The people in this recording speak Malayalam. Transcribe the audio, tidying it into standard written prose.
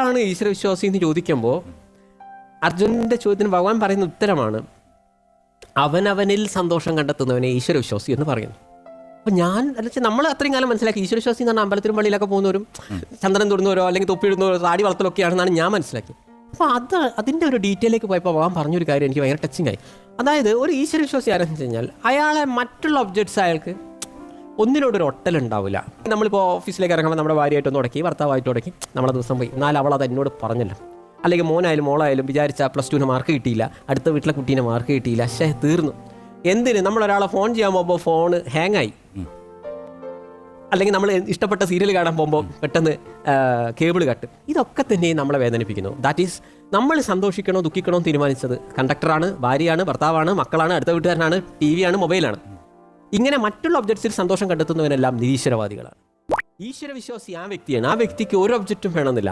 ആരാണ് ഈശ്വരവിശ്വാസി എന്ന് ചോദിക്കുമ്പോൾ അർജുനൻ്റെ ചോദ്യത്തിന് ഭഗവാൻ പറയുന്ന ഉത്തരമാണ് അവനവനിൽ സന്തോഷം കണ്ടെത്തുന്നവനെ ഈശ്വരവിശ്വാസി എന്ന് പറയുന്നു. അപ്പോൾ നമ്മൾ അത്രയും കാലം മനസ്സിലാക്കി ഈശ്വരവിശ്വാസി എന്ന് പറഞ്ഞാൽ അമ്പലത്തിലും പള്ളിയിലൊക്കെ പോകുന്നവരും ചന്ദനം തൊടുന്നവരോ അല്ലെങ്കിൽ തൊപ്പിയിടുന്നവരോ താടി വളർത്തലൊക്കെയാണെന്നാണ് ഞാൻ മനസ്സിലാക്കി. അപ്പോൾ അതിൻ്റെ ഒരു ഡീറ്റെയിലേക്ക് പോയപ്പോൾ ഭഗവാൻ പറഞ്ഞൊരു കാര്യം എനിക്ക് ഭയങ്കര ടച്ചിങ് ആയി. അതായത് ഒരു ഈശ്വരവിശ്വാസി ആരെന്ന് വെച്ച് കഴിഞ്ഞാൽ അയാളെ മറ്റുള്ള ഒബ്ജക്ട്സ് അയാൾക്ക് ഒന്നിനോടൊരു ഒട്ടലുണ്ടാവില്ല. നമ്മളിപ്പോൾ ഓഫീസിലേക്ക് ഇറങ്ങുമ്പോൾ നമ്മുടെ ഭാര്യയായിട്ടൊന്ന് ഉടക്കി ഭർത്താവായിട്ട് ഉടക്കി നമ്മളെ ദിവസം പോയി, എന്നാൽ അവൾ അത് എന്നോട് പറഞ്ഞല്ലോ. അല്ലെങ്കിൽ മോനായാലും മോളായാലും വിചാരിച്ച +2 മാർക്ക് കിട്ടിയില്ല, അടുത്ത വീട്ടിലെ കുട്ടീനെ മാർക്ക് കിട്ടിയില്ല, തീർന്നു. എന്തിന് നമ്മളൊരാളെ ഫോൺ ചെയ്യാൻ പോകുമ്പോൾ ഫോണ് ഹാങ്ങായി, അല്ലെങ്കിൽ നമ്മൾ ഇഷ്ടപ്പെട്ട സീരിയൽ കാണാൻ പോകുമ്പോൾ പെട്ടെന്ന് കേബിൾ കട്ട്. ഇതൊക്കെ തന്നെ നമ്മളെ വേദനിപ്പിക്കുന്നു. ദാറ്റ് ഈസ് നമ്മൾ സന്തോഷിക്കണോ ദുഃഖിക്കണോ തീരുമാനിച്ചത് കണ്ടക്ടറാണ്, ഭാര്യയാണ്, ഭർത്താവാണ്, മക്കളാണ്, അടുത്ത വീട്ടുകാരനാണ്, TV ആണ്, മൊബൈലാണ്. ഇങ്ങനെ മറ്റുള്ള ഒബ്ജക്ട്സിൽ സന്തോഷം കണ്ടെത്തുന്നവരെല്ലാം നിരീശ്വരവാദികളാണ്. ഈശ്വരവിശ്വാസി ആ വ്യക്തിയാണ്. ആ വ്യക്തിക്ക് ഒരു ഒബ്ജക്റ്റും വേണമെന്നില്ല.